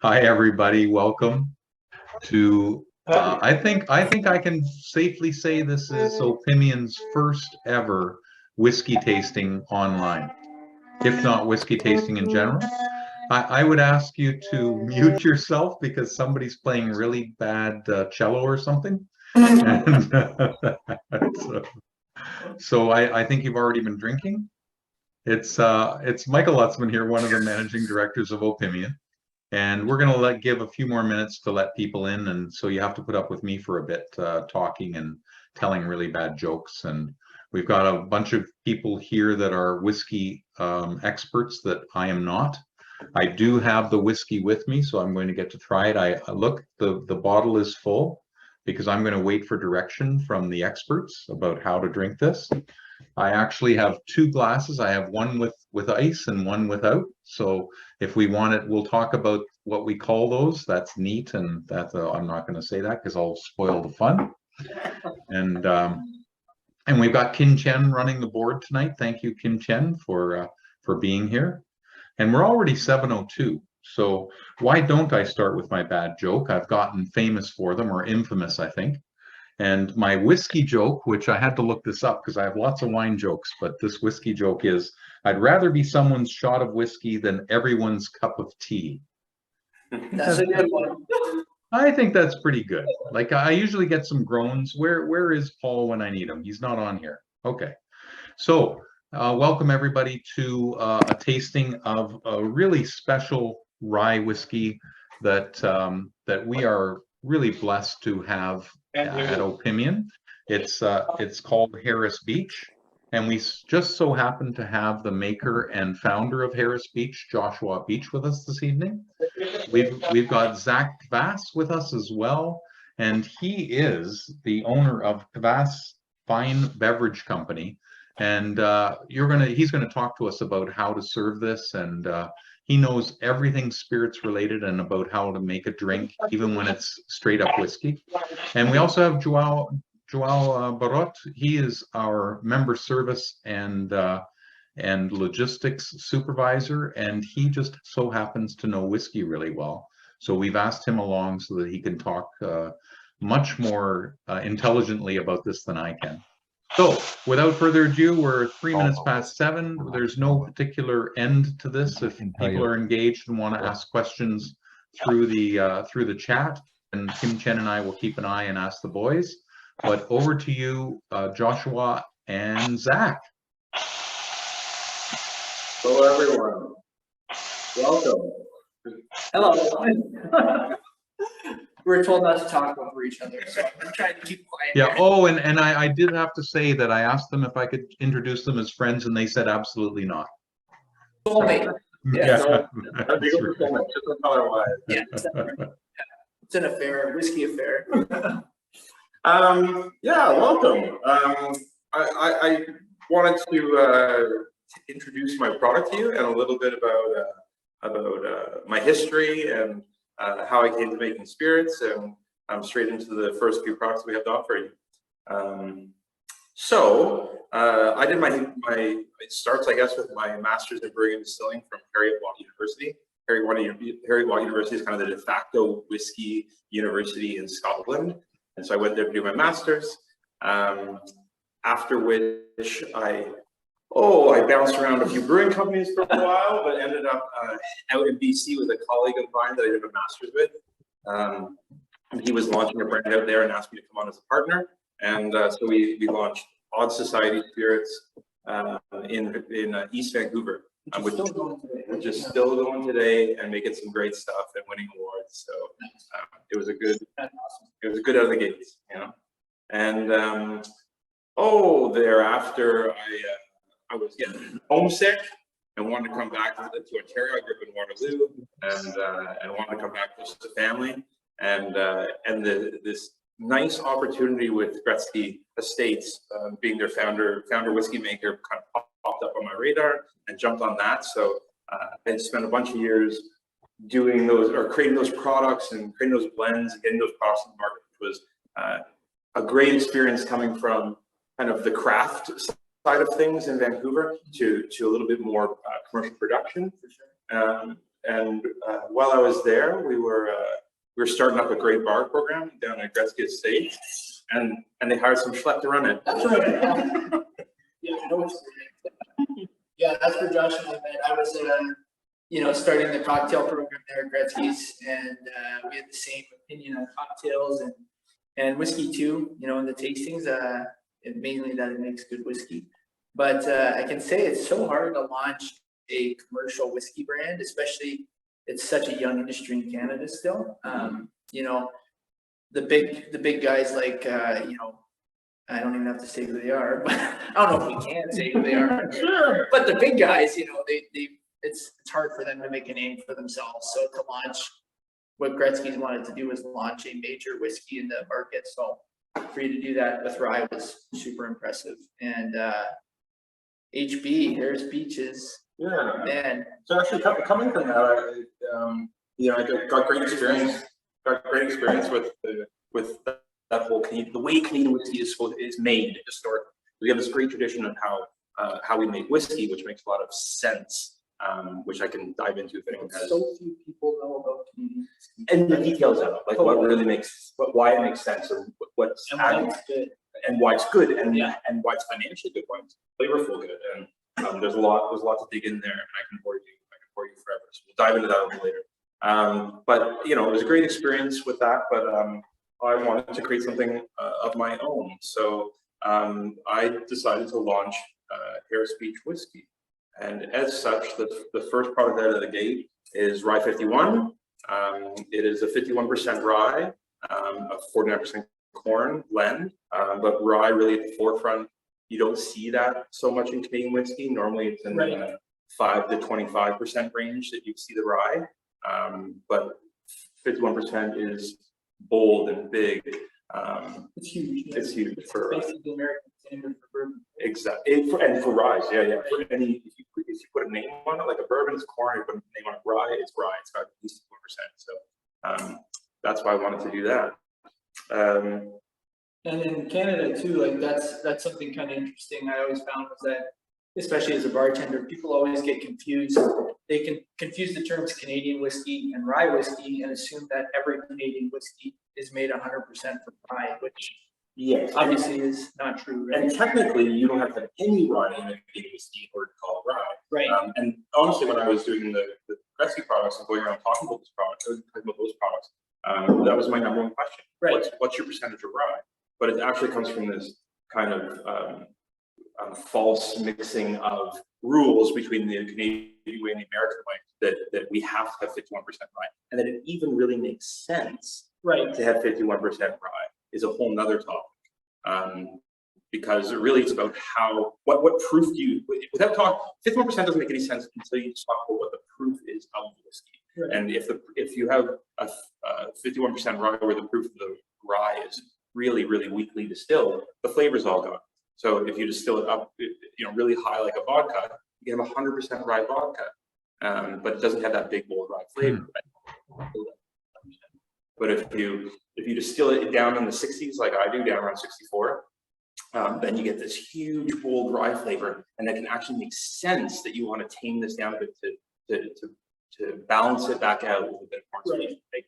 Hi, everybody. Welcome to. I think I can safely say this is Opimian's first ever whiskey tasting online, if not whiskey tasting in general. I would ask you to mute yourself because somebody's playing really bad cello or something. And, so I think you've already been drinking. It's Michael Lutzman here, one of the managing directors of Opimian. And we're going to give a few more minutes to let people in. And so you have to put up with me for a bit, talking and telling really bad jokes. And we've got a bunch of people here that are whiskey experts that I am not. I do have the whiskey with me, so I'm going to get to try it. Look, the bottle is full because I'm going to wait for direction from the experts about how to drink this. I actually have two glasses. I have one with ice and one without. So if we want it, we'll talk about what we call those. That's neat, and that's I'm not going to say that because I'll spoil the fun. And we've got Kim Chen running the board tonight. Thank you, Kim Chen, for being here. And we're already 7:02. So why don't I start with my bad joke? I've gotten famous for them, or infamous, I think. And my whiskey joke, which I had to look this up because I have lots of wine jokes, but this whiskey joke is, I'd rather be someone's shot of whiskey than everyone's cup of tea. That's a good one. I think that's pretty good. Like, I usually get some groans. Where is Paul when I need him? He's not on here. Okay. So welcome everybody to a tasting of a really special rye whiskey that we are really blessed to have at Opimian. It's called Harris Beach, and we just so happen to have the maker and founder of Harris Beach, Joao Beach, with us this evening. We've got Zac Kvas with us as well, and he is the owner of Kvas Fine Beverage Company. And he's gonna talk to us about how to serve this, and he knows everything spirits related and about how to make a drink, even when it's straight up whiskey. And we also have Joao Barrote. He is our member service and logistics supervisor, and he just so happens to know whiskey really well. So we've asked him along so that he can talk much more intelligently about this than I can. So, without further ado, we're 3 minutes past 7. There's no particular end to this. If people are engaged and want to ask questions through the chat, and Kim Chen and I will keep an eye and ask the boys. But over to you, Joshua and Zac. Hello, everyone. Welcome. Hello. We're told not to talk over each other, so I'm trying to keep quiet. Yeah. Oh, and I did have to say that I asked them if I could introduce them as friends, and they said absolutely not. Soulmate. Yeah. So, just color-wise. Yeah. It's an affair, a whiskey affair. Yeah, welcome. I wanted to introduce my product to you and a little bit about my history and how I came to making spirits, and I'm straight into the first few products we have to offer you. So I did it starts, I guess, with my master's in brewing and distilling from Heriot-Watt University. Heriot-Watt University is kind of the de facto whiskey university in Scotland, and so I went there to do my master's. After which I bounced around a few brewing companies for a while, but ended up out in BC with a colleague of mine that I did a master's with. And he was launching a brand out there and asked me to come on as a partner. And so we launched Odd Society Spirits in East Vancouver, which is still going today and making some great stuff and winning awards. So it was a good out of the gates, you know. And thereafter I was getting homesick and wanted to come back to Ontario. I grew up in Waterloo and wanted to come back close to family. And this nice opportunity with Gretzky Estates, being their founder whiskey maker, kind of popped up on my radar and jumped on that. So I spent a bunch of years doing those, or creating those products and creating those blends and getting those products in the market, which was a great experience coming from kind of the craft side of things in Vancouver to a little bit more commercial production. For sure. while I was there, we were starting up a great bar program down at Gretzky Estate, and they hired some schlep to run it. That's right. Yeah, no, yeah, that's where Josh and I met. I was, starting the cocktail program there at Gretzky's, and we had the same opinion on cocktails and whiskey too. In the tastings, mainly that it makes good whiskey. But I can say it's so hard to launch a commercial whiskey brand, especially it's such a young industry in Canada still. The big guys like I don't even have to say who they are, but I don't know if we can say who they are. Sure. But the big guys, it's hard for them to make a name for themselves. So to launch, what Gretzky's wanted to do was launch a major whiskey in the market. So for you to do that with Rye was super impressive. And HB, Harris Beaches. Yeah. Man. So actually coming from that, I got great experience. Got great experience with that whole the way Canadian whiskey is made historically. We have this great tradition of how we make whiskey, which makes a lot of sense. Which I can dive into if anyone has. So few people know about Canadian whiskey. And the details of it, like what really makes, why it makes sense, and what's and why it's good, and why it's good, and why it's financially good, why it's flavorful good, and there's a lot to dig in there, and I can bore you forever. So we'll dive into that a little later. But it was a great experience with that. But I wanted to create something of my own, so I decided to launch Harris Beach Whiskey. And as such, the first product out of the gate is Rye 51. It is a 51% rye, a 49% corn blend, but rye really at the forefront. You don't see that so much in Canadian whiskey. Normally it's in the 5 to 25% range that you see the rye, but 51% is bold and big. It's huge. It's huge for basically American standard for bourbon. Exactly, and for rye, yeah. For any, if you put a name on it, like a bourbon is corn, you put a name on it, rye, it's rye. It's got at least 1%. So that's why I wanted to do that. And in Canada too, like that's something kind of interesting. I always found was that, especially as a bartender, people always get confused. They can confuse the terms Canadian whiskey and rye whiskey and assume that every Canadian whiskey is made 100% from rye, which obviously is not true. Right? And technically, you don't have to have any rye in a Canadian whiskey in order to call it rye. Right. And honestly, when I was doing the Gretzky products and going around talking about those products, that was my number one question. Right. What's your percentage of rye? But it actually comes from this kind of false mixing of rules between the Canadian way and the American way that we have to have 51% rye, and that it even really makes sense to have 51% rye is a whole nother topic. Because really it's about what proof do you, without talk, 51% doesn't make any sense until you talk about what the proof is of the whiskey. Right. And if you have a 51% rye where the proof of the rye is really, really weakly distilled, the flavor's all gone. So if you distill it up, really high like a vodka, you can have 100% rye vodka, but it doesn't have that big bold rye flavor. But if you distill it down in the 60s, like I do, down around 64, then you get this huge bold rye flavor, and that can actually make sense that you want to tame this down a bit to balance it back out with a bit more. Right.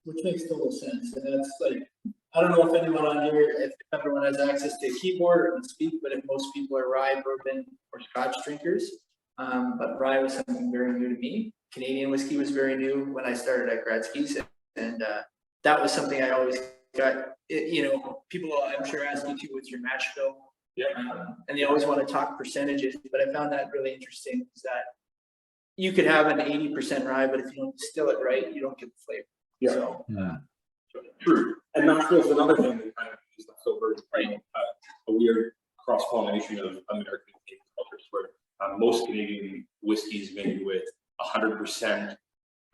Which makes total sense, and that's like, I don't know if anyone on here, if everyone has access to a keyboard and speak, but if most people are rye, bourbon, or Scotch drinkers, but rye was something very new to me. Canadian whiskey was very new when I started at Gretzky's, and that was something I always got. People I'm sure ask you too, what's your mash bill? Yeah. And they always want to talk percentages, but I found that really interesting, is that you could have an 80% rye, but if you don't distill it right, you don't get the flavor. Yeah. So, true. And mash bill is another thing that kind of is left over, right? A weird cross-pollination of American and Canadian cultures, where most Canadian whiskey is made with 100%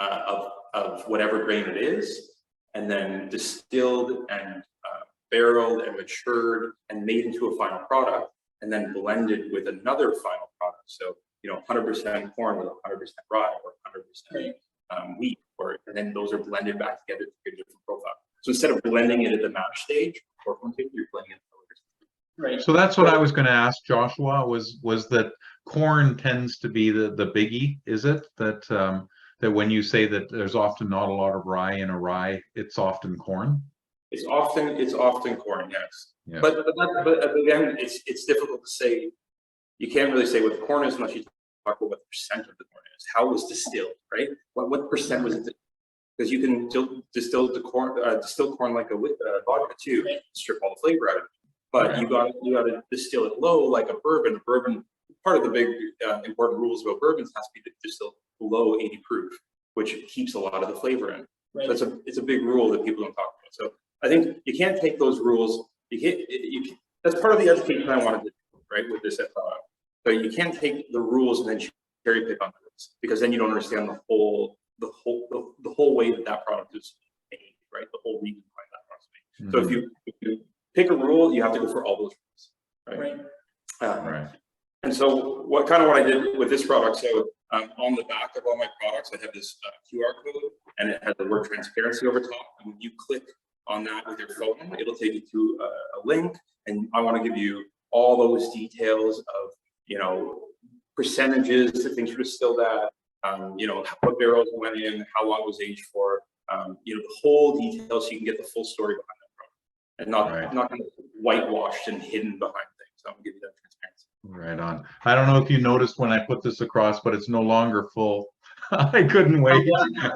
of whatever grain it is, and then distilled and barreled and matured and made into a final product, and then blended with another final product. So 100% corn with 100% rye, or 100% wheat, and then those are blended back together to create a different profile. So instead of blending it at the mash stage or fermentation, you're blending it. Right. So that's what I was going to ask Joshua, was that corn tends to be the biggie, is it? That that when you say that there's often not a lot of rye in a rye, it's often corn? It's often corn, yes. Yeah. But again, it's difficult to say. You can't really say what the corn is unless you talk about what the percent of the corn is. How it was distilled, right? What percent was it? Because you can distill corn like a vodka too, strip all the flavor out of it. But you got to distill it low like a bourbon. Part of the big important rules about bourbons has to be distilled below 80 proof, which keeps a lot of the flavor in. Right. So it's a big rule that people don't talk about. So I think you can't take those rules. That's part of the education I wanted to do, right, with this product. So you can't take the rules and then cherry pick on the rules, because then you don't understand the whole way that product is made, right? The whole reason behind that product is made. So if you pick a rule, you have to go for all those rules, right? Right. And so what I did with this product, so on the back of all my products, I have this QR code, and it has the word transparency over top. And when you click on that with your phone, it'll take you to a link, and I want to give you all those details of, percentages, the things were distilled at, what barrels went in, how long it was aged for, the whole details, so you can get the full story behind that product, and not kind of whitewashed and hidden behind things. So I'm gonna give you that transparency. Right on. I don't know if you noticed when I put this across, but it's no longer full. I couldn't wait,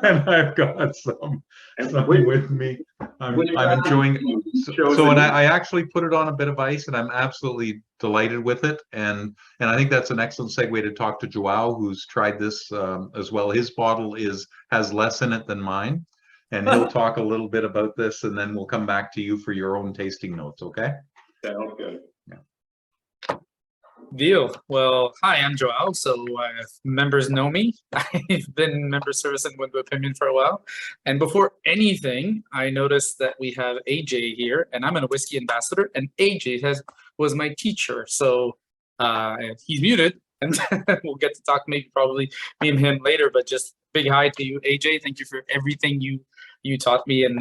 and I've got some with me. I'm enjoying it. So and I actually put it on a bit of ice, and I'm absolutely delighted with it. And I think that's an excellent segue to talk to Joao, who's tried this as well. His bottle has less in it than mine, and he'll talk a little bit about this, and then we'll come back to you for your own tasting notes. Okay? Sounds good. Deal. Well, hi, I'm Joao. So members know me. I've been member servicing with Opimian for a while. And before anything, I noticed that we have AJ here, and I'm a Whisky Ambassador, and AJ was my teacher. So he's muted, and we'll get to talk probably me and him later, but just big hi to you, AJ. Thank you for everything you taught me, and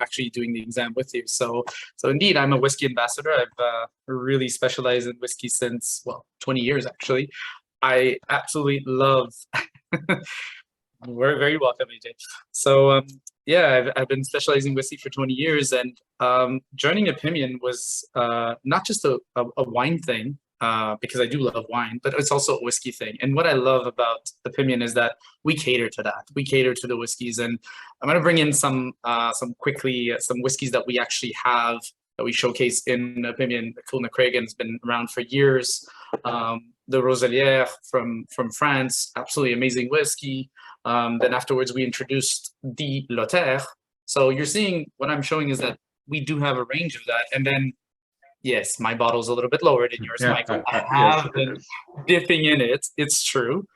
actually doing the exam with you. So indeed, I'm a Whisky Ambassador. I've really specialized in whiskey since, 20 years actually. I absolutely love. We're very welcome, AJ. So yeah, I've been specializing in whiskey for 20 years, and joining Opimian was not just a wine thing. Because I do love wine, but it's also a whiskey thing. And what I love about Opimian is that we cater to that. We cater to the whiskeys, and I'm going to bring in some whiskeys that we actually have that we showcase in Opimian. The Clonacragan has been around for years. The Roselière from France, absolutely amazing whiskey. Then afterwards we introduced the Lothaire. So you're seeing what I'm showing is that we do have a range of that, and then. Yes, my bottle's a little bit lower than yours, Michael. I have been dipping in it. It's true,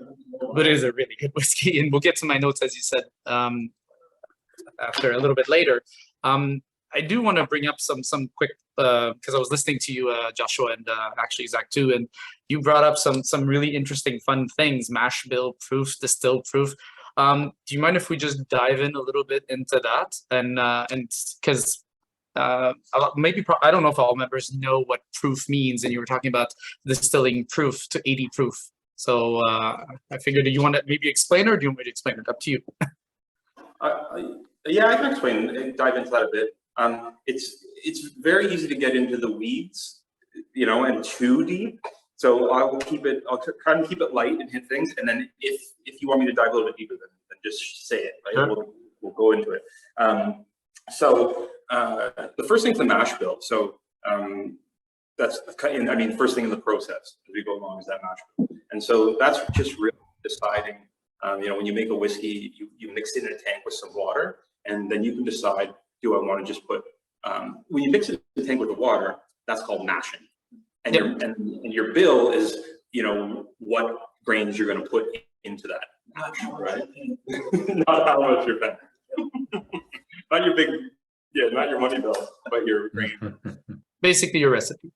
but it is a really good whiskey, and we'll get to my notes, as you said, after a little bit later. I do want to bring up some quick, because I was listening to you, Joshua, and actually Zach too, and you brought up some really interesting, fun things: mash bill proof, distill proof. Do you mind if we just dive in a little bit into that, and because. Maybe I don't know if all members know what proof means, and you were talking about distilling proof to 80 proof. So I figured, do you want to maybe explain, or do you want me to explain it? Up to you. Yeah, I can dive into that a bit. It's very easy to get into the weeds, and too deep. So I'll try and keep it light and hit things, and then if you want me to dive a little bit deeper, then just say it. Right? Sure. We'll go into it. So the first thing's the mash bill. So that's first thing in the process as we go along is that mash bill. And so that's just really deciding, when you make a whiskey, you mix it in a tank with some water, and then you can decide, do I want to just put, when you mix it in a tank with the water, that's called mashing. And your bill is, what grains you're going to put into that mash, right? Not how much you're paying. Not your big, not your money bill, but your grain. Basically your recipe.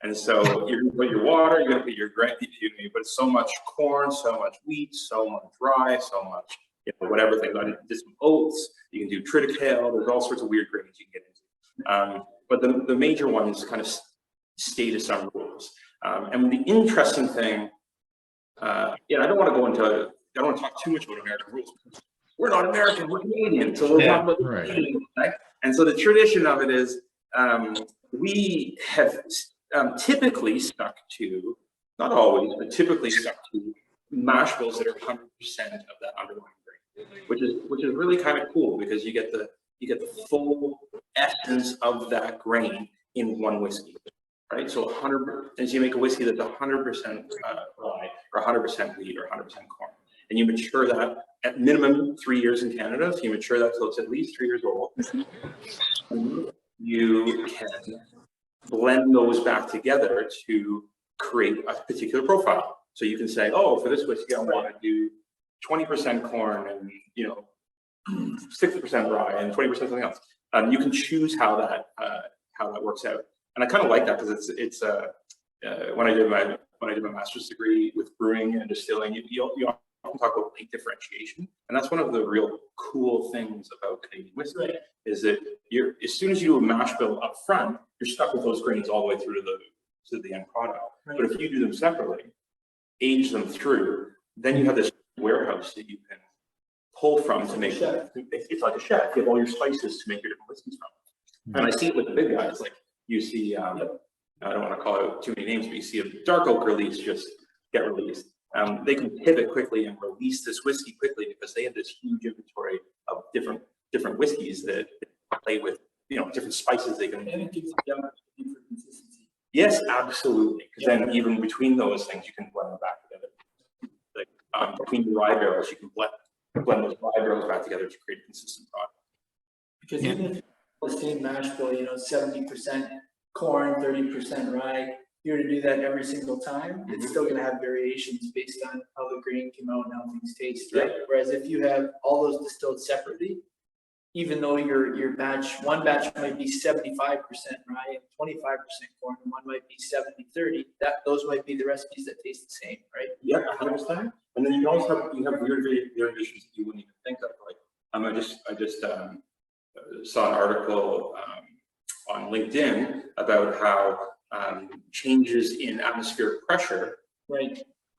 And so you're going to put your water, you're going to put your grain, you put so much corn, so much wheat, so much rye, so much, whatever things. I did some oats, you can do triticale, there's all sorts of weird grains you can get into. But the major ones kind of state some rules. And the interesting thing, I don't want to go into don't want to talk too much about American rules. We're not American, we're Canadian, so we'll talk about the Canadian, right? And so the tradition of it is we have typically stuck to, not always, but typically stuck to mash bills that are 100% of that underlying grain, which is really kind of cool because you get the full essence of that grain in one whiskey, right? So 100, as you make a whiskey that's 100% rye or 100% wheat or 100% corn, and you mature that at minimum 3 years in Canada. So you mature that till it's at least 3 years old. You can blend those back together to create a particular profile. So you can say, oh, for this whiskey, I want to do 20% corn and 60% rye and 20% something else. You can choose how that works out. And I kind of like that because it's when I did my master's degree with brewing and distilling, you often talk about late differentiation, and that's one of the real cool things about Canadian whiskey is that as soon as you do a mash bill up front, you're stuck with those grains all the way through to the end product. Right. But if you do them separately, age them through, then you have this warehouse that you can pull from to make. It's like a chef. You have all your spices to make your different whiskeys from. And I see it with the big guys, like you see. I don't want to call out too many names, but you see a dark oak release just get released. They can pivot quickly and release this whiskey quickly because they have this huge inventory of different whiskeys that play with different spices they can. And it gives them different consistency. Yes, absolutely. Because then even between those things, you can blend them back together. Like between the rye barrels, you can blend those rye barrels back together to create a consistent product. Because even if the same mash bill, 70% corn, 30% rye. You were to do that every single time, it's still going to have variations based on how the grain came out and how things taste, right? Whereas if you have all those distilled separately, even though your one batch might be 75% rye and 25% corn, and one might be 70-30, those might be the recipes that taste the same, right? Yeah, 100%. And then you also have weird variations that you wouldn't even think of. Like I just saw an article on LinkedIn about how changes in atmospheric pressure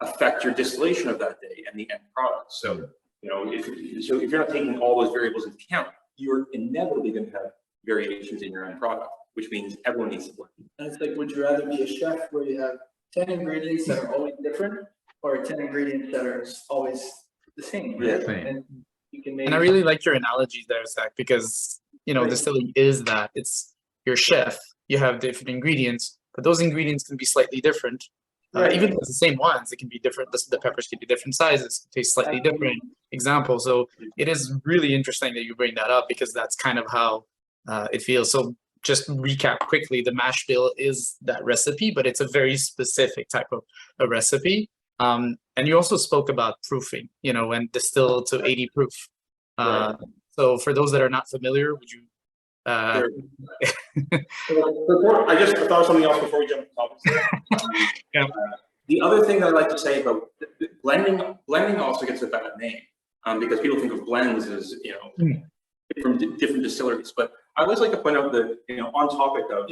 affect your distillation of that day and the end product. So, if you're not taking all those variables into account, you're inevitably going to have variations in your end product, which means everyone needs to blend. And it's like, would you rather be a chef where you have 10 ingredients that are always different, or 10 ingredients that are always the same? Right? Yeah, same. And you can make. And I really like your analogy there, Zach, because distilling is that it's your chef. You have different ingredients, but those ingredients can be slightly different. Even if it's the same ones, it can be different. The peppers can be different sizes, taste slightly different. Example. So it is really interesting that you bring that up because that's kind of how it feels. So just recap quickly: the mash bill is that recipe, but it's a very specific type of a recipe. And you also spoke about proofing, and distill to 80 proof. So for those that are not familiar, would you? I just thought of something else before we jump to topics. The other thing that I like to say about blending also gets a bad name because people think of blends as from different distilleries. But I always like to point out that on topic of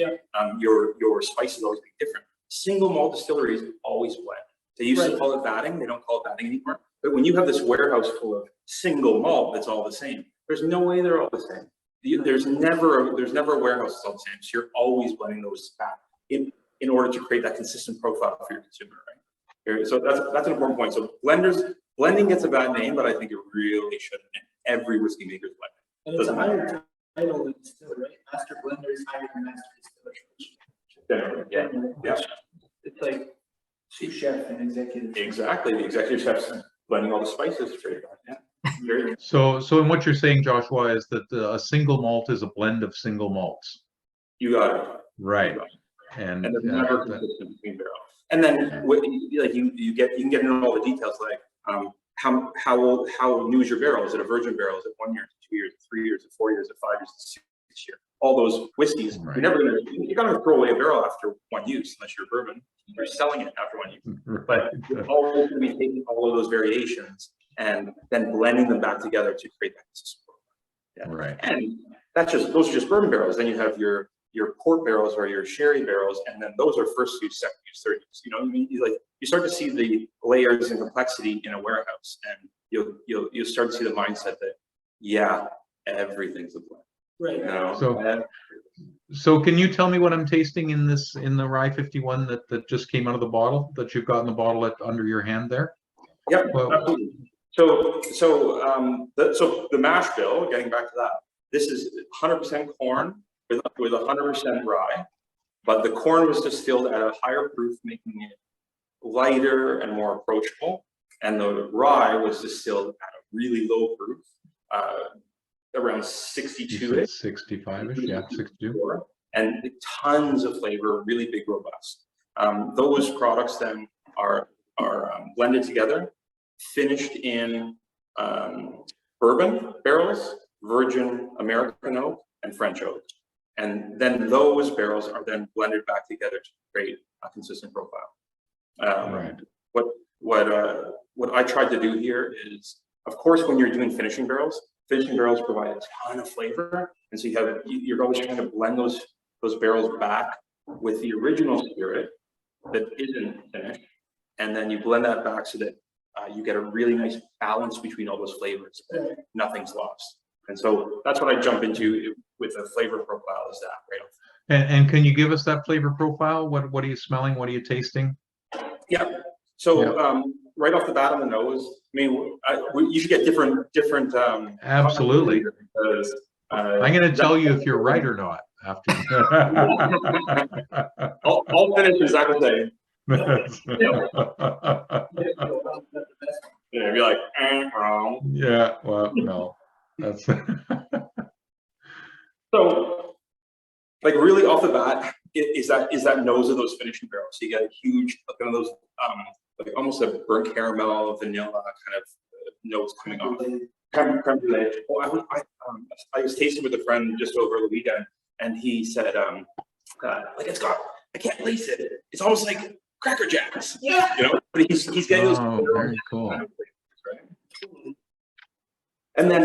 your spices always be different. Single malt distilleries always blend. They used to call it vatting. They don't call it vatting anymore. But when you have this warehouse full of single malt that's all the same, there's no way they're all the same. There's never a warehouse that's all the same. So you're always blending those back in order to create that consistent profile for your consumer, right? So that's an important point. So blending gets a bad name, but I think it really shouldn't. Every whiskey maker's blending. And it's a higher title than distiller, right? Master blender is higher than master distiller. Generally, yeah. It's like sous chef and executive. Exactly, the executive chef's blending all the spices straight on. Yeah. So in what you're saying, Joshua, is that a single malt is a blend of single malts. You got it. Right. And they're never consistent between barrels. And then you can get into all the details like how new is your barrel? Is it a virgin barrel? Is it 1 year, 2 years, 3 years, 4 years, 5 years, 6 years? All those whiskeys, you're gonna throw away a barrel after one use unless you're bourbon. You're selling it after one use. But you're always gonna be taking all of those variations and then blending them back together to create that consistent profile. Right. And those are just bourbon barrels. Then you have your your port barrels or your sherry barrels, and then those are first use, second use, third use. You know what I mean? You start to see the layers and complexity in a warehouse, and you'll start to see the mindset that, yeah, everything's a blend. Right. You know? So can you tell me what I'm tasting in the Rye 51 that just came out of the bottle, that you've got in the bottle under your hand there? Yep, Well, absolutely. So the mash bill, getting back to that, this is 100% corn with 100% rye, but the corn was distilled at a higher proof, making it lighter and more approachable, and the rye was distilled at a really low proof, around 62-ish. 65-ish, yeah, 62. And tons of flavor, really big, robust. Those products then are blended together, finished in bourbon barrels, virgin American oak, and French oak. And then those barrels are then blended back together to create a consistent profile. Right. What I tried to do here is, of course, when you're doing finishing barrels provide a ton of flavor, and so you're always trying to blend those barrels back with the original spirit that isn't finished, and then you blend that back so that you get a really nice balance between all those flavors, and nothing's lost. And so that's what I jump into with the flavor profile, is that right? And can you give us that flavor profile? What are you smelling? What are you tasting? Yeah. So right off the bat on the nose, I mean, you should get different. Absolutely. Because, I'm going to tell you if you're right or not after. I'll finish exactly the same. Yeah, be like, wrong. Yeah, well, no, that's So, like, really off the bat, is that nose of those finishing barrels. So you get a huge, kind of those, like almost a burnt caramel, vanilla kind of notes coming off. Creme brulee. Oh, I was tasting with a friend just over the weekend, and he said, like, I can't place it. It's almost like Cracker Jacks. Yeah. You know, but he's getting those. Oh, very cool. Kind of flavors, right? And then,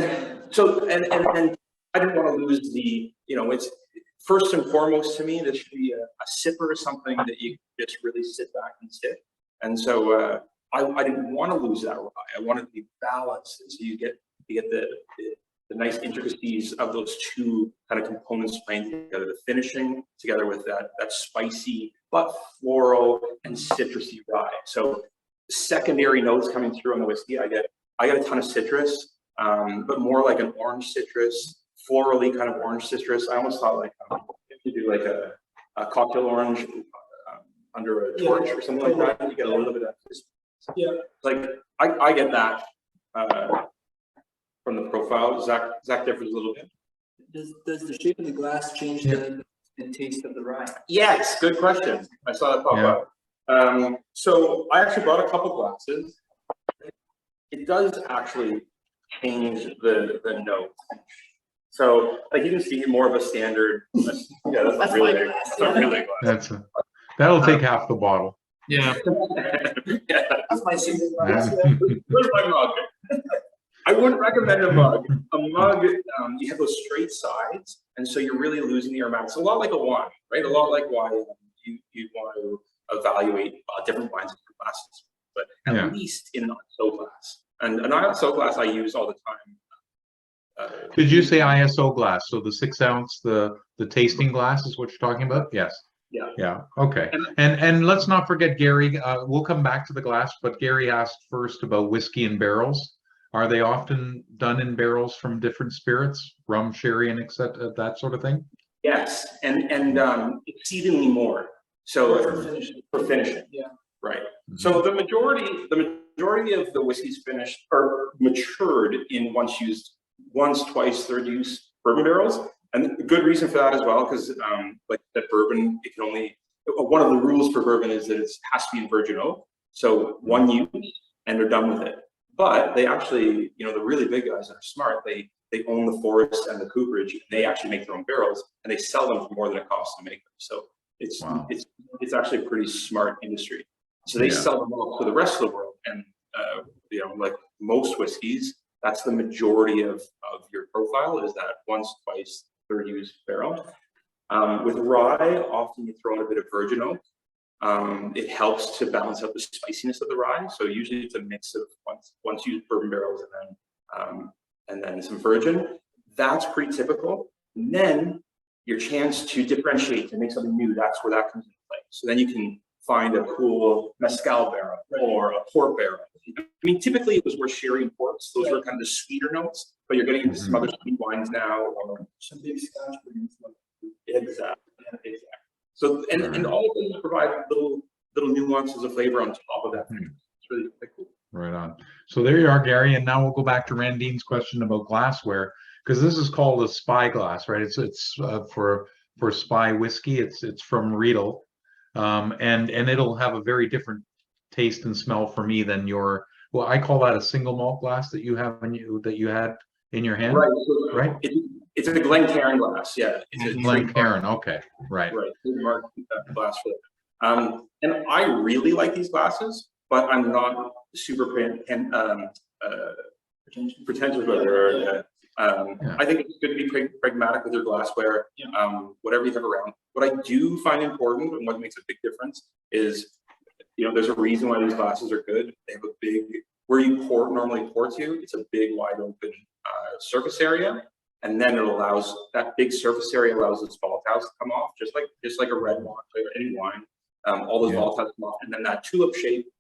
and I didn't want to lose the, it's first and foremost to me, this should be a sipper, something that you just really sit back and sip. And so I didn't want to lose that rye. I wanted to be balanced, and so you get the nice intricacies of those two kind of components playing together, the finishing together with that spicy but floral and citrusy rye. So secondary notes coming through on the whiskey, I get a ton of citrus, but more like an orange citrus, florally kind of orange citrus. I almost thought like if you do like a cocktail orange under a torch or something like that, you get a little bit of this. Yeah, like I get that from the profile. Zac differs a little bit. Does the shape of the glass change the taste of the rye? Yes, good question. I saw that pop up. So I actually bought a couple glasses. It does actually change the note. So like you can see more of a standard. Yeah, that's really big. That's that'll take half the bottle. Yeah. Yeah. That's my secret glass. Where's my mug? I wouldn't recommend a mug. A mug, you have those straight sides, and so you're really losing the aromatic. It's a lot like a wine, right? A lot like wine. You want to evaluate different wines in different glasses, but at least in an ISO glass. And an ISO glass I use all the time. Did you say ISO glass? So the 6 ounce, the tasting glass is what you're talking about? Yes. Yeah. Yeah. Okay. And let's not forget Gary. We'll come back to the glass, but Gary asked first about whiskey in barrels. Are they often done in barrels from different spirits, rum, sherry, and etc., that sort of thing? Yes, and exceedingly more. So for finishing. Yeah. Right. So the majority of the whiskeys finished or matured in once, twice, third use bourbon barrels, and a good reason for that as well, because like that bourbon, it can only, one of the rules for bourbon is that it has to be in virgin oak. So one use and they're done with it. But they actually, the really big guys that are smart, they own the forest and the cooperage, and they actually make their own barrels, and they sell them for more than it costs to make them. So it's actually a pretty smart industry. So they sell them all to the rest of the world, and like most whiskeys, that's the majority of your profile, is that once, twice, third use barrel. With rye, often you throw out a bit of virgin oak. It helps to balance out the spiciness of the rye. So usually it's a mix of once used bourbon barrels and then some virgin. That's pretty typical. And then your chance to differentiate, to make something new, that's where that comes into play. So then you can find a cool mezcal barrel or a port barrel. I mean, typically it was where sherry and ports, those were kind of the sweeter notes, but you're getting into some other sweet wines now, or Some big scotch. exactly. So and all of these provide little nuances of flavor on top of that. It's really cool. Right on. So there you are, Gary. And now we'll go back to Randine's question about glassware, because this is called a spy glass, right? It's for spy whiskey. It's from Riedel, and it'll have a very different taste and smell for me than your. Well, I call that a single malt glass that you had in your hand, Right. Right? It's a Glencairn glass. Yeah. It's a Glencairn. Okay. Right. Right. Trademark glass for it. And I really like these glasses, but I'm not super pretentious about it. I think it's good to be pragmatic with your glassware. Whatever you have around. What I do find important and what makes a big difference is, there's a reason why these glasses are good. They have a big, where you normally pour to, it's a big wide open surface area. And then it allows, that big surface area allows those volatiles to come off, just like a red wine, like any wine. All those volatiles come off, and then that tulip shape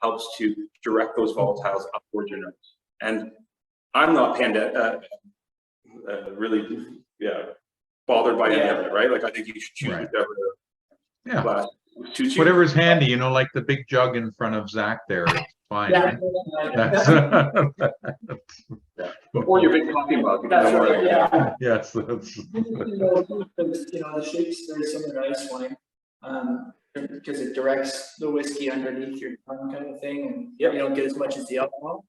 helps to direct those volatiles upwards your nose. And I'm not really bothered by any of it, right? Like I think you should choose whatever glass suits you. Whatever's handy, like the big jug in front of Zach there. It's fine. Yeah. Right? Or your big coffee mug. That's right. Yeah. Yes. The shape's very similar to ice wine, because it directs the whiskey underneath your tongue, kind of thing, and you don't get as much as the alcohol.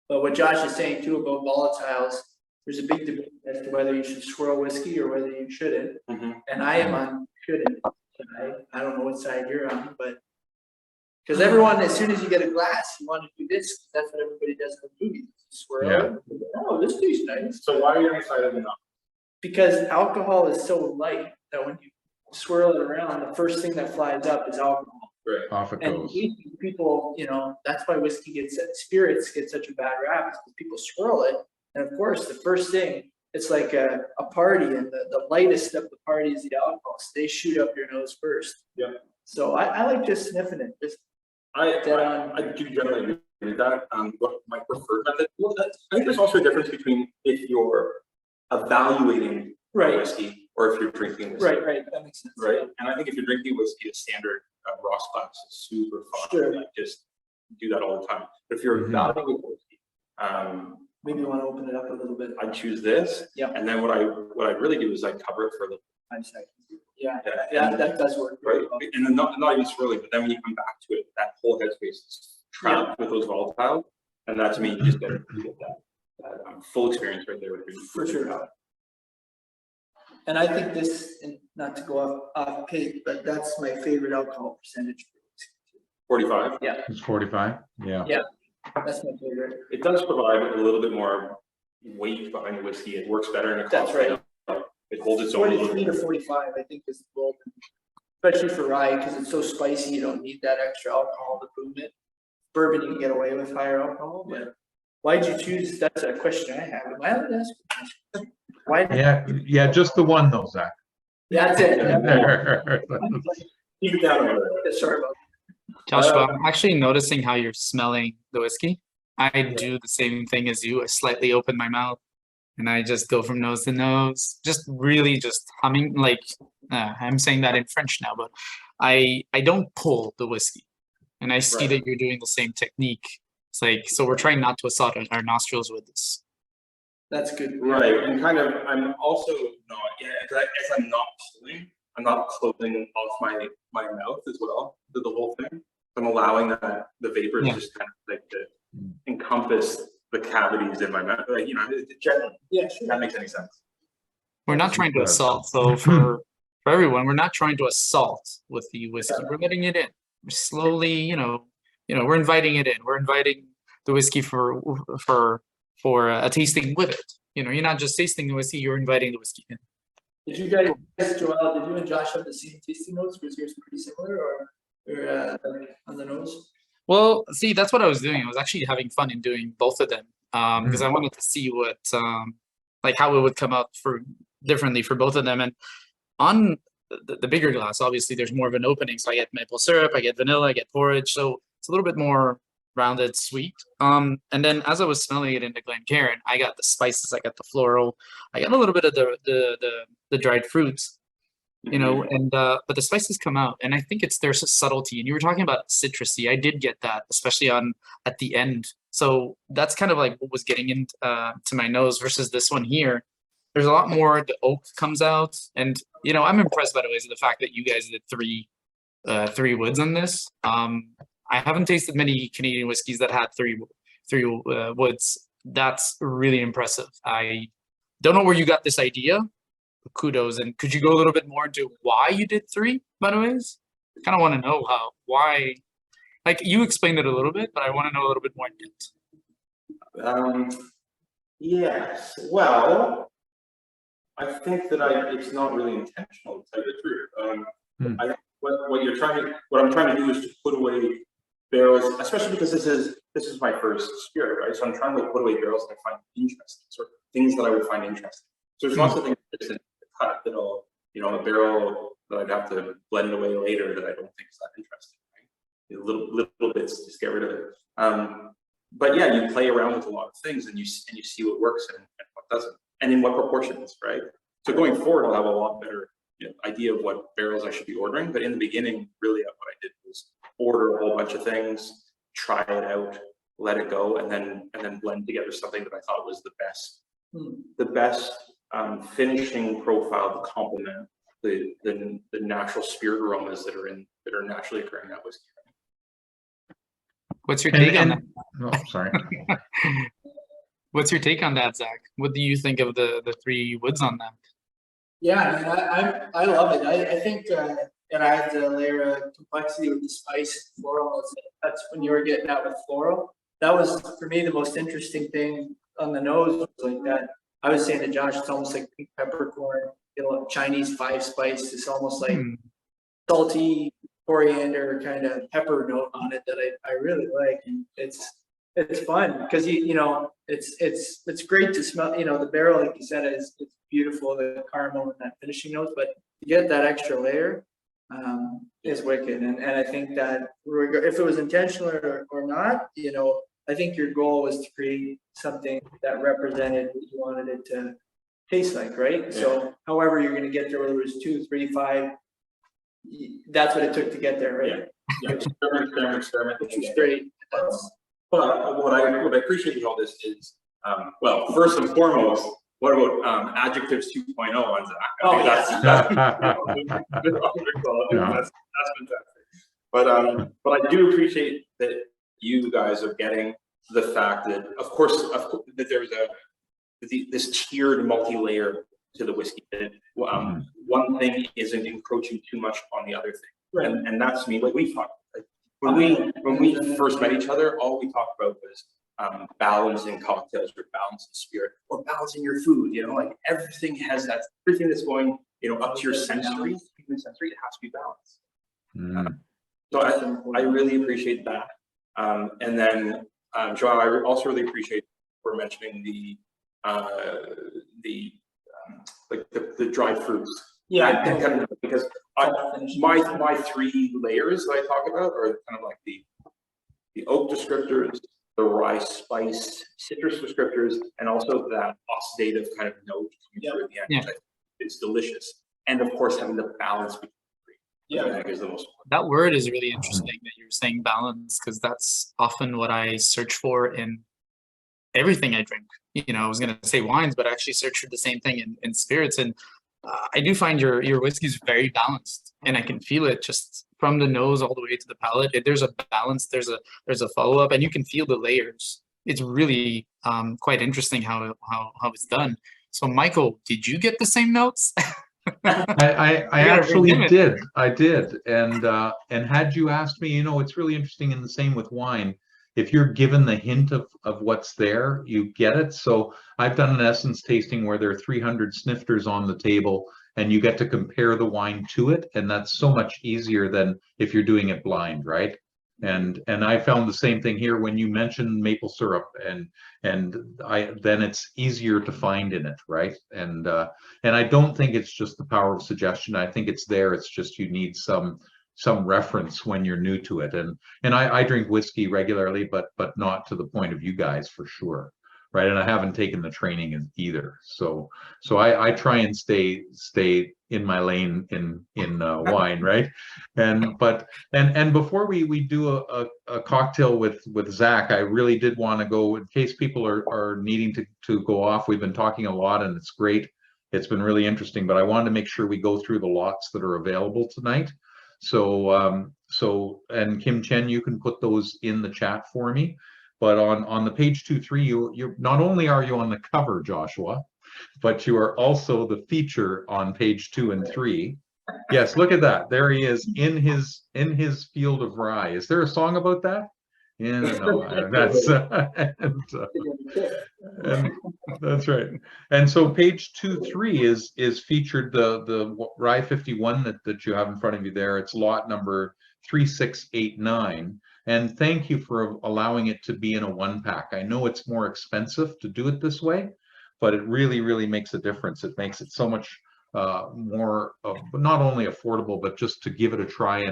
But what Josh is saying too about volatiles, there's a big debate as to whether you should swirl whiskey or whether you shouldn't. And I am on shouldn't. I don't know what side you're on, but because everyone, as soon as you get a glass, you want to do this. That's what everybody does in the movies. Swirl it. Oh, this tastes nice. So why are you excited enough? Because alcohol is so light that when you swirl it around, the first thing that flies up is alcohol. Right. Off it And goes. people, that's why spirits get such a bad rap, because people swirl it. And of course, the first thing, it's like a party, and the lightest of the party is the alcohol. So they shoot up your nose first. Yeah. So I like just sniffing it. I do generally agree with that. What my preferred method. Well, I think there's also a difference between if you're evaluating whiskey or if you're drinking whiskey. Right. That makes sense. Right. And I think if you're drinking whiskey, a standard Ross glass is super fun. Like just do that all the time. But if you're evaluating whiskey, maybe you want to open it up a little bit. I choose this. Yeah. And then what I really do is I cover it for a little 5 seconds. Yeah, that does work. Right. And then not even swirling, but then when you come back to it, that whole headspace is trapped with those volatiles. And that to me, you just get that full experience right there with you. For sure. And I think this, and not to go off page, but that's my favorite alcohol percentage. 45? Yeah. It's 45. Yeah. Yeah. That's my favorite. It does provide a little bit more weight behind the whiskey. It works better in a That's right. It holds its own. 43 to 45, I think, is the goal, especially for rye, because it's so spicy. You don't need that extra alcohol to boom it. Bourbon, you can get away with higher alcohol. But why'd you choose? That's a question I have. Am I allowed to ask a question? Why? Yeah. Just the one though, Zach. That's it. Keep it down. Sorry about that. Joshua, I'm actually noticing how you're smelling the whiskey. I do the same thing as you. I slightly open my mouth and I just go from nose to nose, just really just humming. Like I'm saying that in French now, but I don't pull the whiskey. And I see that you're doing the same technique. It's like, so we're trying not to assault our nostrils with this. That's good. Right. And kind of, I'm also not, as I'm not pulling, I'm not closing off my mouth as well to the whole thing. I'm allowing that the vapors just kind of like to encompass the cavities in my mouth. Like, generally, sure. That makes any sense. We're not trying to assault. So for everyone, we're not trying to assault with the whiskey. We're letting it in. We're slowly, we're inviting it in. We're inviting the whiskey for a tasting with it. You're not just tasting the whiskey, you're inviting the whiskey in. Did you guys, Joel, did you and Josh have the same tasting notes? Was yours pretty similar or on the nose? Well, see, that's what I was doing. I was actually having fun in doing both of them because I wanted to see what, like how it would come out for differently for both of them. And on the bigger glass, obviously, there's more of an opening. So I get maple syrup, I get vanilla, I get porridge. So it's a little bit more rounded, sweet. And then as I was smelling it in the Glencairn, I got the spices, I got the floral, I got a little bit of the dried fruits. You know, and but the spices come out, and I think there's a subtlety. And you were talking about citrusy. I did get that, especially at the end. So that's kind of like what was getting into to my nose versus this one here. There's a lot more. The oak comes out, and you know, I'm impressed by the ways of the fact that you guys did three woods on this. I haven't tasted many Canadian whiskeys that had three woods. That's really impressive. I don't know where you got this idea. Kudos. And could you go a little bit more into why you did three, by the ways? I kind of want to know why, like you explained it a little bit, but I want to know a little bit more in depth. Yes, well, I think that it's not really intentional, to tell you the truth. What I'm trying to do is to put away barrels, especially because this is my first spirit, right? So I'm trying to put away barrels that I find interesting, sort of things that I would find interesting. So there's lots of things that cut that'll, you know, a barrel that I'd have to blend away later that I don't think is that interesting, right? Little bits, just get rid of it. But yeah, you play around with a lot of things and you see what works and what doesn't, and in what proportions, right? So going forward, I'll have a lot better idea of what barrels I should be ordering. But in the beginning, really what I did was order a whole bunch of things, try it out, let it go, and then blend together something that I thought was the best finishing profile to complement the natural spirit aromas that are naturally occurring in that whiskey. What's your take on that? Oh, sorry. What's your take on that, Zach? What do you think of the three woods on that? Yeah, I mean, I love it. I think it adds a layer of complexity with the spice and floral. That's when you were getting out with floral. That was for me the most interesting thing on the nose was like that. I was saying to Josh, it's almost like pink peppercorn, Chinese 5-spice. It's almost like salty coriander kind of pepper note on it that I really like, and it's fun because you know it's great to smell. You know, the barrel, like you said, it's beautiful, the caramel and that finishing notes, but to get that extra layer is wicked. And I think that if it was intentional or not, you know, I think your goal was to create something that represented what you wanted it to taste like, right? Yeah. So however you're going to get there, whether it was 2, 3, 5, that's what it took to get there, right? Yeah. Experiment. Which is great. But what I appreciate with all this is, well, first and foremost, what about adjectives 2.0 on Zach? That's fantastic. But I do appreciate that you guys are getting the fact that, of course, that there's this tiered multi-layer to the whiskey. That one thing isn't encroaching too much on the other thing, right? And that's me. Like we talked, when we first met each other, all we talked about was balancing cocktails or balancing spirit or balancing your food. You know, like everything that's going, you know, up to your sensory, it has to be balanced. So I really appreciate that. And then, Joao, I also really appreciate for mentioning the dried fruits. Yeah, because my 3 layers that I talk about are kind of like the oak descriptors, the rye spice, citrus descriptors, and also that oxidative kind of note coming through at the end. Yeah. It's delicious, and of course having the balance between the 3. I think is the most important. That word is really interesting that you're saying balance, because that's often what I search for in everything I drink. You know, I was going to say wines, but I actually search for the same thing in spirits. And I do find your whiskey is very balanced, and I can feel it just from the nose all the way to the palate. There's a balance, there's a follow up, and you can feel the layers. It's really quite interesting how it's done. So, Michael, did you get the same notes? I actually did. I did. And had you asked me, you know, it's really interesting, and the same with wine. if you're given the hint of what's there, you get it. So I've done an essence tasting where there are 300 snifters on the table, and you get to compare the wine to it, and that's so much easier than if you're doing it blind, right? And I found the same thing here when you mentioned maple syrup, and then it's easier to find in it, right? And I don't think it's just the power of suggestion. I think it's there. It's just you need some reference when you're new to it. And I drink whiskey regularly, but not to the point of you guys, for sure, right? And I haven't taken the training either. So I try and stay in my lane in wine, right? And before we do a cocktail with Zac, I really did want to go, in case people are needing to go off. We've been talking a lot, and it's great. It's been really interesting, but I wanted to make sure we go through the lots that are available tonight. So and Kim Chen, you can put those in the chat for me. But on the page 2-3, you're not only are you on the cover, Joshua, but you are also the feature on page 2 and 3. Yes, look at that. There he is in his field of rye. Is there a song about that? Yeah, no, that's and that's right. And so page 2-3 is featured the Rye 51 that you have in front of you there. It's lot number 3689. And thank you for allowing it to be in a 1-pack. I know it's more expensive to do it this way, but it really, really makes a difference. It makes it so much more not only affordable, but just to give it a try.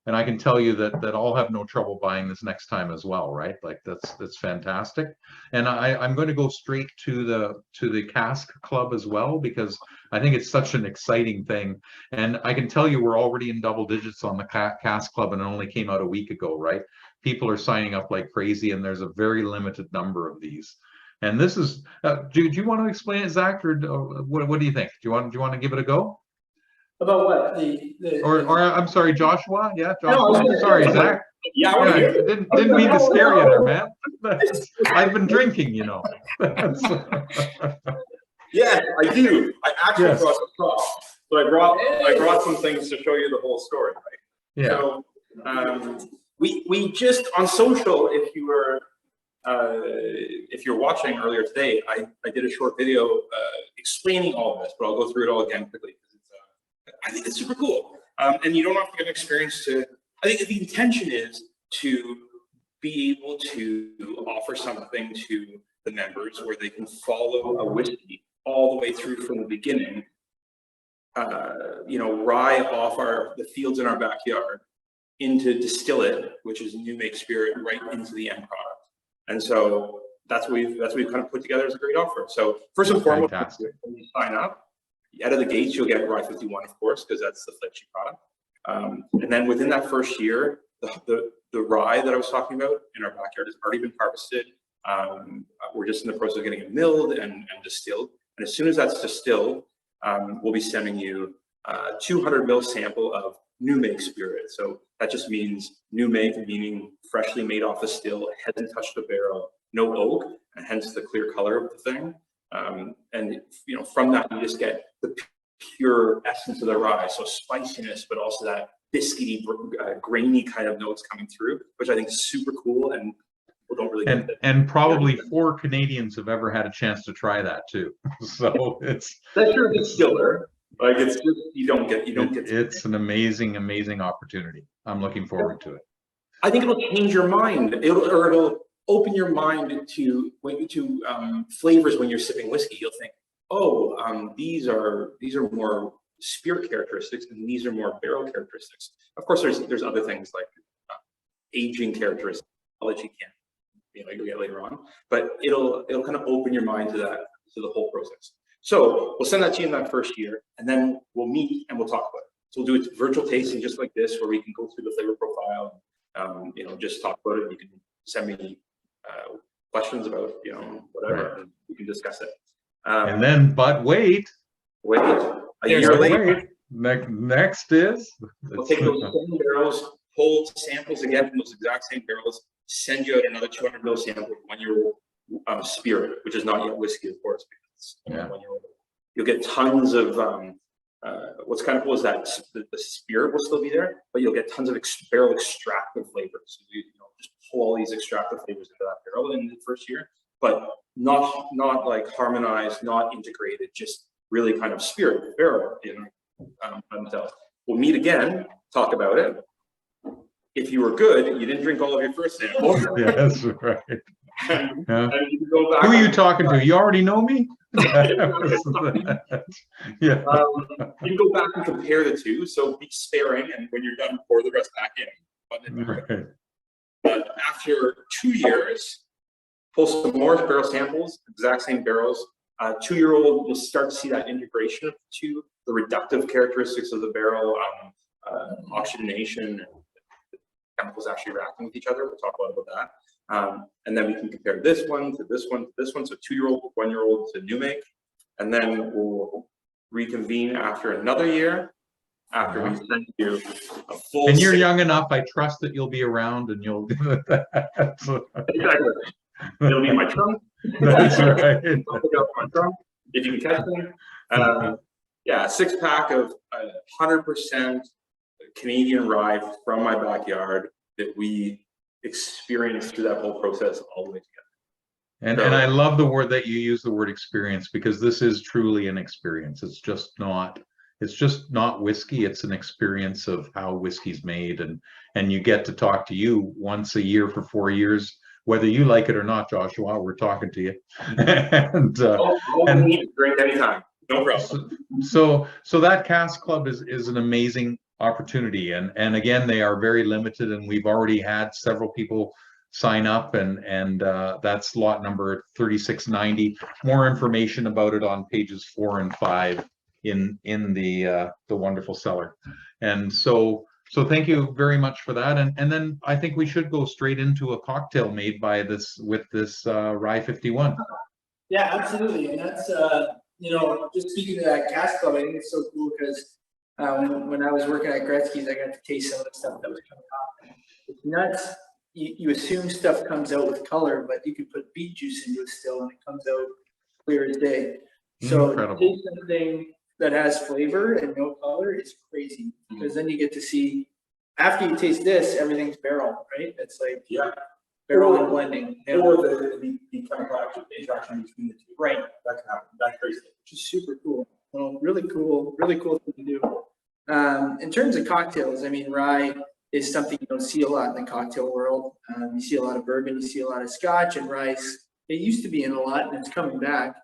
And I can tell you that I'll have no trouble buying this next time as well, right? Like that's fantastic. And I'm going to go straight to the Cask Club as well, because I think it's such an exciting thing. And I can tell you we're already in double digits on the Cask Club, and it only came out a week ago, right? People are signing up like crazy, and there's a very limited number of these. And this is, do you want to explain it, Zac, or what do you think? Do you want to give it a go? About what? Or I'm sorry, Joshua. Yeah, Joshua. No, sorry, Zac. Yeah, I want to hear it. Didn't mean to scare you there, man. I've been drinking, you know. Yeah, I do. I actually Yes. brought some props. So I brought some things to show you the whole story, right? Yeah. So we just on social, if you're watching earlier today, I did a short video explaining all of this, but I'll go through it all again quickly because I think it's super cool. And you don't have to get an experience to. I think the intention is to be able to offer something to the members where they can follow a whiskey all the way through from the beginning. Rye off the fields in our backyard into distill it, which is new make spirit, right into the end product. And so that's what we've kind of put together as a great offer. So first and foremost, when you sign up, out of the gates, you'll get Rye 51, of course, because that's the flagship product. And then within that first year, the rye that I was talking about in our backyard has already been harvested. We're just in the process of getting it milled and distilled. And as soon as that's distilled, we'll be sending you a 200 ml sample of new make spirit. So that just means new make, meaning freshly made off the still, hasn't touched the barrel, no oak, and hence the clear color of the thing. And from that you just get the pure essence of the rye, so spiciness, but also that biscuity, grainy kind of notes coming through, which I think is super cool, and people don't really get it. And probably 4 Canadians have ever had a chance to try that too. So it's that's your distiller. Like it's just you don't get. It's an amazing opportunity. I'm looking forward to it. I think it'll change your mind. It'll open your mind to flavors when you're sipping whiskey. You'll think, oh, these are more spirit characteristics, and these are more barrel characteristics. Of course, there's other things like aging characteristics, which you can't you'll get later on. But it'll kind of open your mind to the whole process. So we'll send that to you in that first year, and then we'll meet and we'll talk about it. So we'll do a virtual tasting just like this, where we can go through the flavor profile, just talk about it. You can send me questions about whatever, right. And we can discuss it. And then, but wait, a year later. Next is we'll take those same barrels, pull samples again from those exact same barrels, send you out another 200 ml sample of 1-year-old spirit, which is not yet whiskey, of course. Because 1-year-old. You'll get tons of what's kind of cool is that the spirit will still be there, but you'll get tons of barrel extractive flavors. So you just pull all these extractive flavors into that barrel in the first year, but not like harmonized, not integrated, just really kind of spirit barrel in themselves. We'll meet again, talk about it. If you were good, you didn't drink all of your first sample. Yeah, that's right. And, Yeah. and you can go back. Who are you talking to? You already know me? Yeah. You can go back and compare the two. So be sparing, and when you're done, pour the rest back in. Right. But after 2 years, pull some more barrel samples, exact same barrels. 2-year-old, you'll start to see that integration of the two, the reductive characteristics of the barrel, oxygenation, and chemicals actually reacting with each other. We'll talk a lot about that. And then we can compare this one to this one to this one. So 2-year-old, 1-year-old to new make. And then we'll reconvene after another year, after we send you a full. And you're young enough, I trust that you'll be around and you'll do that. So. Exactly. It'll be in my trunk. That's right. I'll pick up my trunk if you can catch me. Yeah, a 6-pack of 100% Canadian rye from my backyard that we experienced through that whole process all the way together. And I love the word that you use, the word experience, because this is truly an experience. It's just not whiskey. It's an experience of how whiskey's made, and you get to talk to you once a year for 4 years, whether you like it or not, Joshua. We're talking to you. And drink anytime, no problem. So that Cask Club is an amazing opportunity, and again, they are very limited, and we've already had several people sign up, and that's lot number 3690. More information about it on pages 4 and 5 in the wonderful cellar. And so thank you very much for that. And then I think we should go straight into a cocktail made by this Rye 51. Yeah, absolutely. And that's just speaking to that Cask Club, I think it's so cool because when I was working at Gretzky's, I got to taste some of the stuff that was coming off. It's nuts. You assume stuff comes out with color, but you can put beet juice into it still, and it comes out clear as day. So Incredible. taste something that has flavor and no color is crazy, because then you get to see, after you taste this, everything's barrel, right? It's like barrel and blending. Or the chemical interaction between the two. Right. That can happen. That's crazy. Which is super cool. Well, really cool thing to do. In terms of cocktails, I mean, rye is something you don't see a lot in the cocktail world. You see a lot of bourbon, you see a lot of scotch, and rice. It used to be in a lot, and it's coming back.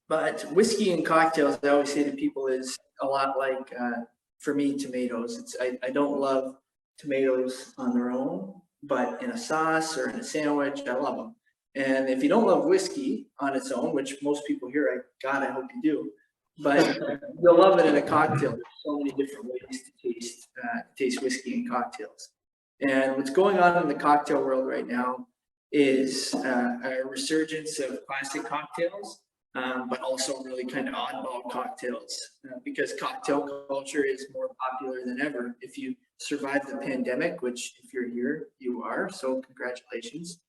But whiskey and cocktails, I always say to people, is a lot like, for me, tomatoes. I don't love tomatoes on their own, but in a sauce or in a sandwich, I love them. And if you don't love whiskey on its own, which most people here, I hope you do, but you'll love it in a cocktail. There's so many different ways to taste whiskey in cocktails. And what's going on in the cocktail world right now is a resurgence of classic cocktails, but also really kind of oddball cocktails, because cocktail culture is more popular than ever. If you survive the pandemic, which if you're here, you are, so congratulations.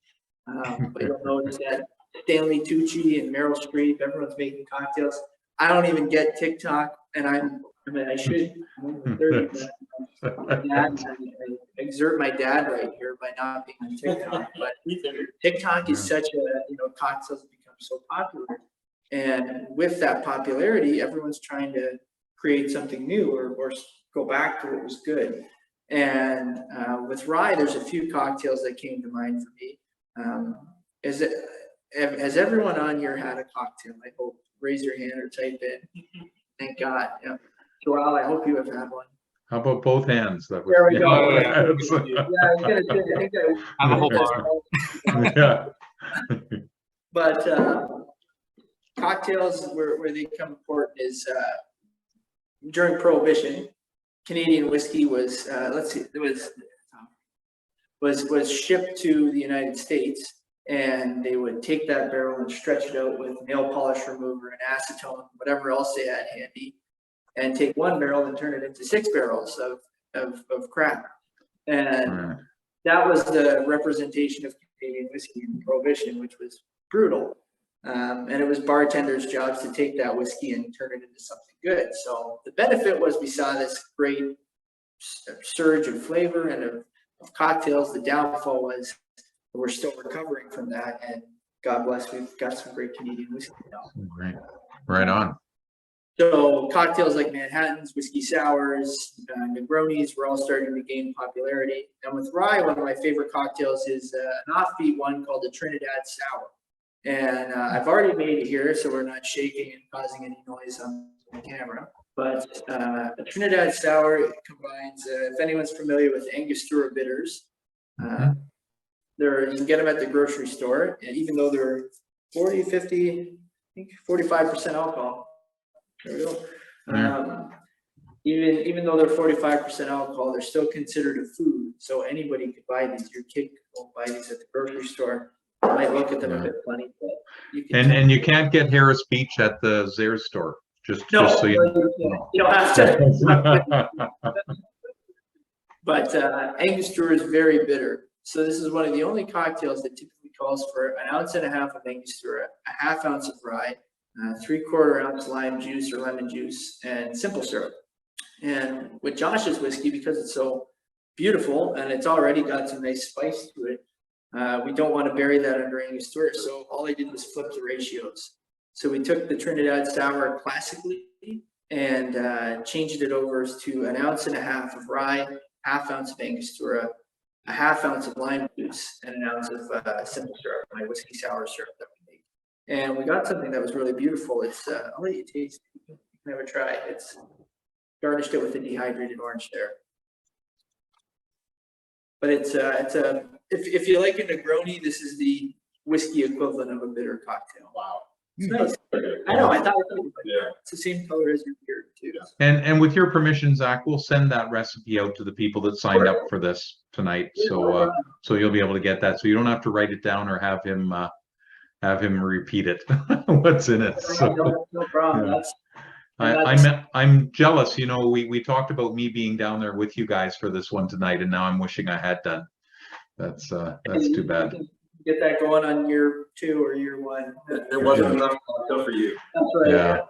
But you'll notice that Stanley Tucci and Meryl Streep, everyone's making cocktails. I don't even get TikTok, and I should. I'm 30, but I exert my dad right here by not being on TikTok. But TikTok is such a, cocktails have become so popular. And with that popularity, everyone's trying to create something new or go back to what was good. And with rye, there's a few cocktails that came to mind for me. Has everyone on here had a cocktail? I hope. Raise your hand or type in. Thank God. Yeah. Joao, I hope you have had one. How about both hands? That was, there we go. Yeah. I was gonna say, I think I have a whole bar. Yeah. But cocktails, where they come important is during Prohibition, Canadian whiskey was was shipped to the United States, and they would take that barrel and stretch it out with nail polish remover and acetone, whatever else they had handy, and take one barrel and turn it into 6 barrels of crap. And that was the representation of Canadian whiskey in Prohibition, which was brutal. And it was bartenders' jobs to take that whiskey and turn it into something good. So the benefit was we saw this great surge of flavor and of of cocktails. The downfall was we're still recovering from that, and God bless, we've got some great Canadian whiskey now. Right on. So cocktails like Manhattans, whiskey sours, Negronis, we're all starting to gain popularity. And with rye, one of my favorite cocktails is an offbeat one called the Trinidad Sour. And I've already made it here, so we're not shaking and causing any noise on the camera. But a Trinidad Sour combines, if anyone's familiar with Angostura bitters, you can get them at the grocery store. And even though they're 40, 50, I think 45% alcohol. There we go. Even though they're 45% alcohol, they're still considered a food. So anybody could buy these. Your kid won't buy these at the grocery store. You might look at them a bit funny, but you can. And you can't get Harris Beach at the Zayre store. Just so you don't have to. But Angostura is very bitter. So this is one of the only cocktails that typically calls for an ounce and a half of Angostura, a half ounce of rye, 3/4 ounce lime juice or lemon juice, and simple syrup. And with Josh's whiskey, because it's so beautiful and it's already got some nice spice to it, we don't want to bury that under Angostura. So all I did was flip the ratios. So we took the Trinidad Sour classically and changed it over to an ounce and a half of rye, half ounce of Angostura, a half ounce of lime juice, and an ounce of simple syrup, my whiskey sour syrup that we make. And we got something that was really beautiful. It's I'll let you taste. You can have a try. It's garnished it with a dehydrated orange there. But it's a if you like a Negroni, this is the whiskey equivalent of a bitter cocktail. Wow. It's nice. I know. I thought it's the same color as your beer too. And with your permission, Zach, we'll send that recipe out to the people that signed up for this tonight. So so you'll be able to get that. So you don't have to write it down or have him repeat it. What's in it? So, no problem. Yeah. I'm jealous. You know, we talked about me being down there with you guys for this one tonight, and now I'm wishing I had done. That's too bad. Get that going on year 2 or year 1. There wasn't enough cocktail for you. That's right. Yeah.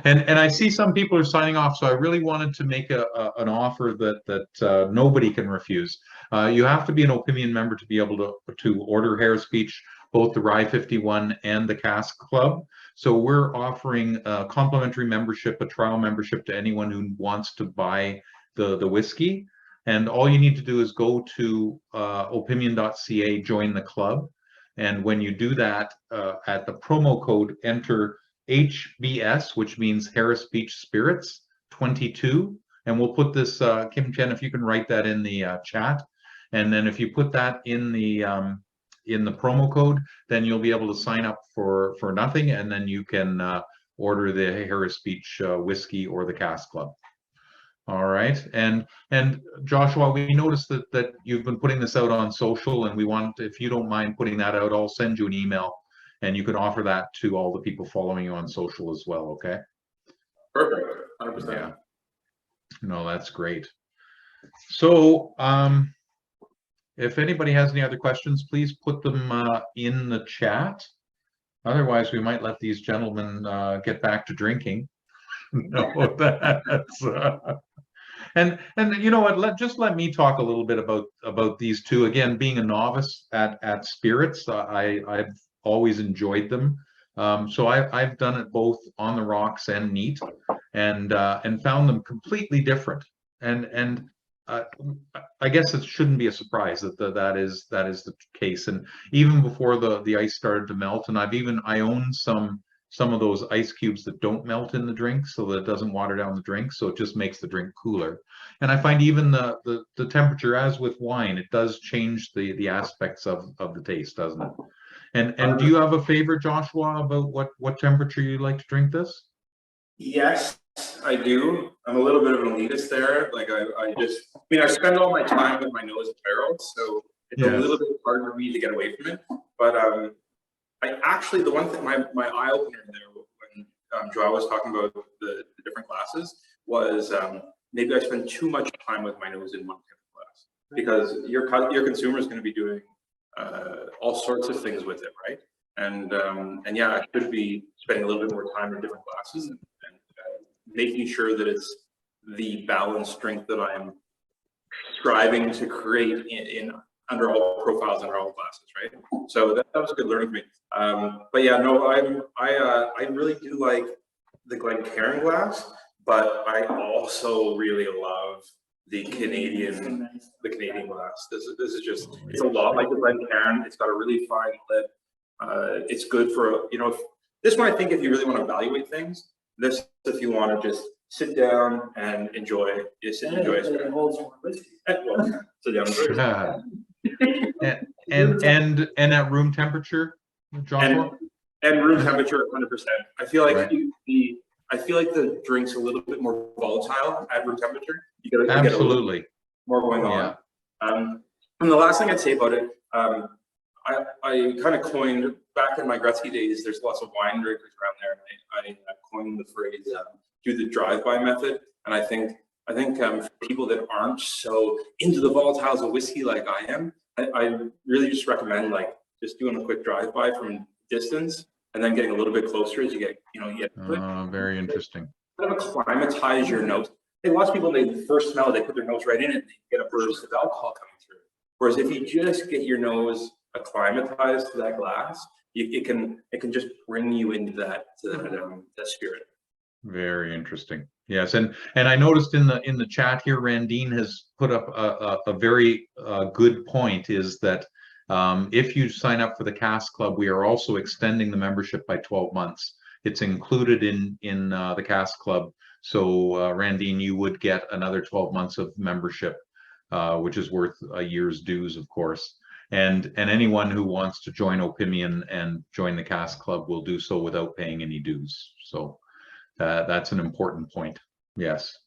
And I see some people are signing off, so I really wanted to make an offer that nobody can refuse. You have to be an Opimian member to be able to order Harris Beach, both the Rye 51 and the Cask Club. So we're offering a complimentary membership, a trial membership to anyone who wants to buy the whiskey. And all you need to do is go to opimian.ca, join the club. And when you do that, at the promo code, enter HBS, which means Harris Beach Spirits 22. And we'll put this, Kim Chen, if you can write that in the chat. And then if you put that in the promo code, then you'll be able to sign up for nothing. And then you can order the Harris Beach whiskey or the Cask Club. All right, and Joshua, we noticed that you've been putting this out on social, and we want, if you don't mind putting that out, I'll send you an email, and you can offer that to all the people following you on social as well. Okay. Perfect. 100%. Yeah. No, that's great. So, if anybody has any other questions, please put them in the chat. Otherwise, we might let these gentlemen get back to drinking. No, that's and you know what? Let me talk a little bit about these two. Again, being a novice at spirits, I've always enjoyed them. So I've done it both on the rocks and neat, and found them completely different. And I guess it shouldn't be a surprise that is the case. And even before the ice started to melt, and I own some of those ice cubes that don't melt in the drink, so that it doesn't water down the drink, so it just makes the drink cooler. And I find even the temperature, as with wine, it does change the aspects of the taste, doesn't it? And do you have a favorite, Joshua, about what temperature you like to drink this? Yes, I do. I'm a little bit of an elitist there. Like I spend all my time with my nose at barrels, so it's a little bit hard for me to get away from it. But the one thing, my eye opener there when Joao was talking about the different classes was maybe I spend too much time with my nose in one type of class, because your consumer is going to be doing all sorts of things with it, right? And yeah, I should be spending a little bit more time in different classes and making sure that it's the balanced drink that I'm striving to create in under all profiles and all glasses, right? So that was a good learning for me. But yeah, no, I really do like the Glencairn glass, but I also really love the Canadian glass. This is just, it's a lot like the Glencairn. It's got a really fine lip. It's good for, you know, this one I think if you really want to evaluate things, this if you want to just sit down and enjoy, just enjoy it. It holds more whiskey. Well, sit down and enjoy it. And at room temperature, Joshua? And room temperature 100%. I feel like Right. I feel like the drink's a little bit more volatile at room temperature. You get a Absolutely. little more going on. Yeah. And the last thing I'd say about it, I kind of coined back in my Gretzky days. There's lots of wine drinkers around there. I coined the phrase "do the drive-by method," and I think for people that aren't so into the volatiles of whiskey like I am, I really just recommend like just doing a quick drive-by from distance and then getting a little bit closer as you get, you know, Very interesting. kind of acclimatize your nose. I think lots of people, they first smell it, they put their nose right in it, and they get a burst of alcohol coming through. Whereas if you just get your nose acclimatized to that glass, it can just bring you into that spirit. Very interesting. Yes, and I noticed in the chat here, Randine has put up a very good point, is that if you sign up for the Cask Club, we are also extending the membership by 12 months. It's included in the Cask Club. So Randine, you would get another 12 months of membership, which is worth a year's dues, of course. And anyone who wants to join Opimian and join the Cask Club will do so without paying any dues. So that's an important point. Yes.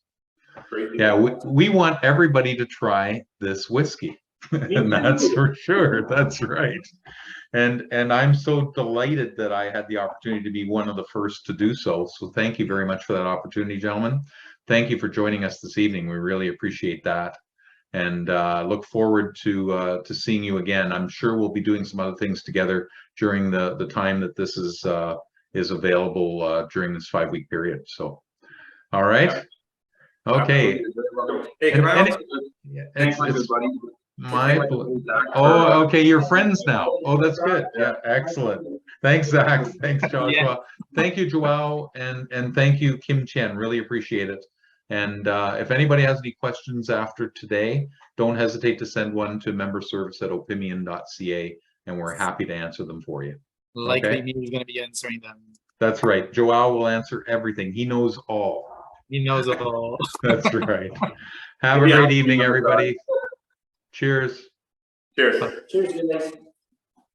Yeah, we want everybody to try this whiskey. And that's for sure. That's right. And I'm so delighted that I had the opportunity to be one of the first to do so. So thank you very much for that opportunity, gentlemen. Thank you for joining us this evening. We really appreciate that. And look forward to seeing you again. I'm sure we'll be doing some other things together during the time that this is available during this 5-week period. So, all right. Okay. Hey, can I also It's thank my buddy? Oh, okay. You're friends now. Oh, that's good. Yeah, excellent. Thanks, Zach. Thanks, Joshua. Yeah. Thank you, Joao, and thank you, Kim Chen. Really appreciate it. And if anybody has any questions after today, don't hesitate to send one to memberservice@opimian.ca, and we're happy to answer them for you. Likely he's going to be answering them. That's right. Joao will answer everything. He knows all. He knows all. That's right. Have a great evening, everybody. Cheers. Cheers. Cheers, good night.